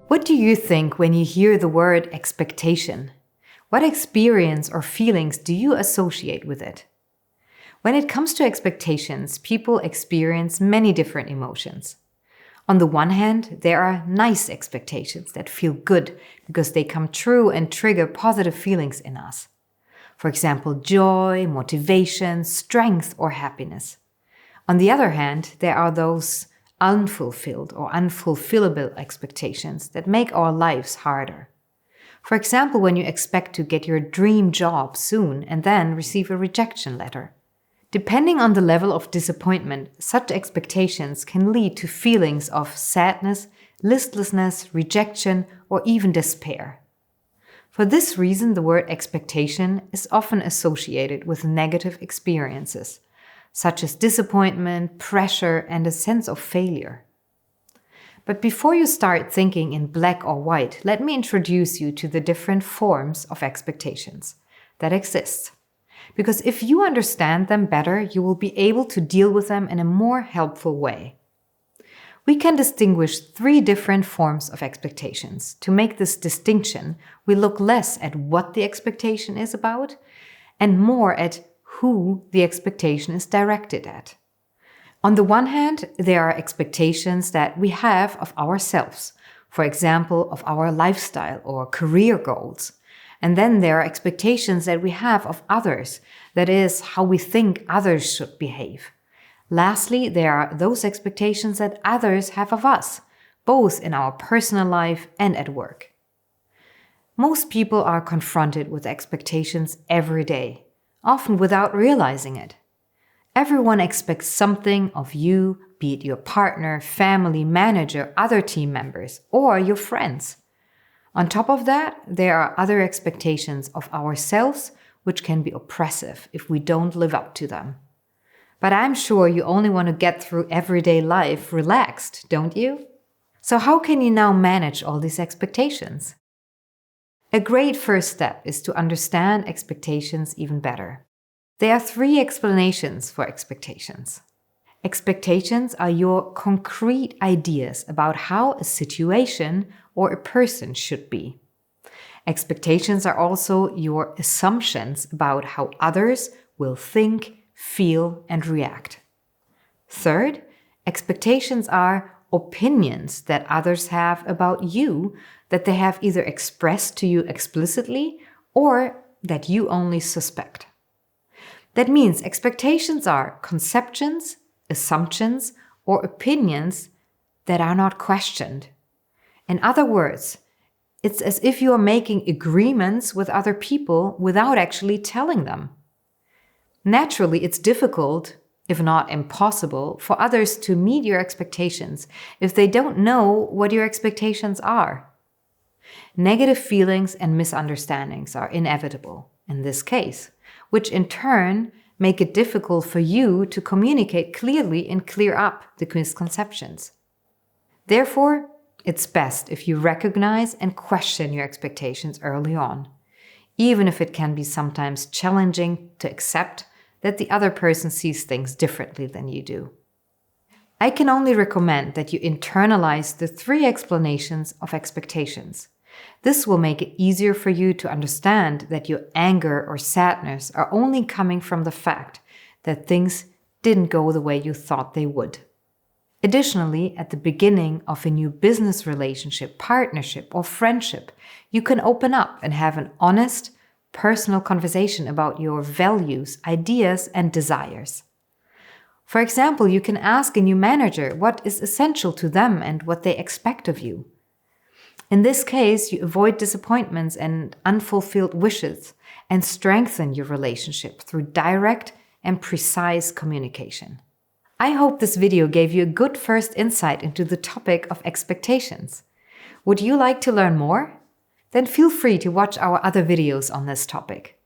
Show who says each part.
Speaker 1: What do you think when you hear the word expectation? What experience or feelings do you associate with it? When it comes to expectations, people experience many different emotions. On the one hand, there are nice expectations that feel good because they come true and trigger positive feelings in us. For example, joy, motivation, strength, or happiness. On the other hand, there are those unfulfilled or unfulfillable expectations that make our lives harder. For example, when you expect to get your dream job soon and then receive a rejection letter. Depending on the level of disappointment, such expectations can lead to feelings of sadness, listlessness, rejection, or even despair. For this reason, the word expectation is often associated with negative experiences, such as disappointment, pressure, and a sense of failure. But before you start thinking in black or white, let me introduce you to the different forms of expectations that exist. Because if you understand them better, you will be able to deal with them in a more helpful way. We can distinguish 3 different forms of expectations. To make this distinction, we look less at what the expectation is about and more at who the expectation is directed at. On the one hand, there are expectations that we have of ourselves, for example, of our lifestyle or career goals. And then there are expectations that we have of others, that is, how we think others should behave. Lastly, there are those expectations that others have of us, both in our personal life and at work. Most people are confronted with expectations every day, often without realizing it. Everyone expects something of you, be it your partner, family, manager, other team members, or your friends. On top of that, there are other expectations of ourselves which can be oppressive if we don't live up to them. But I'm sure you only want to get through everyday life relaxed, don't you? So how can you now manage all these expectations? A great first step is to understand expectations even better. There are 3 explanations for expectations. Expectations are your concrete ideas about how a situation or a person should be. Expectations are also your assumptions about how others will think, feel, and react. Third, expectations are opinions that others have about you that they have either expressed to you explicitly or that you only suspect. That means expectations are conceptions, assumptions, or opinions that are not questioned. In other words, it's as if you are making agreements with other people without actually telling them. Naturally, it's difficult, if not impossible, for others to meet your expectations if they don't know what your expectations are. Negative feelings and misunderstandings are inevitable in this case, which in turn make it difficult for you to communicate clearly and clear up the misconceptions. Therefore, it's best if you recognize and question your expectations early on, even if it can be sometimes challenging to accept that the other person sees things differently than you do. I can only recommend that you internalize the 3 explanations of expectations. This will make it easier for you to understand that your anger or sadness are only coming from the fact that things didn't go the way you thought they would. Additionally, at the beginning of a new business relationship, partnership, or friendship, you can open up and have an honest, personal conversation about your values, ideas, and desires. For example, you can ask a new manager what is essential to them and what they expect of you. In this case, you avoid disappointments and unfulfilled wishes and strengthen your relationship through direct and precise communication. I hope this video gave you a good first insight into the topic of expectations. Would you like to learn more? Then feel free to watch our other videos on this topic.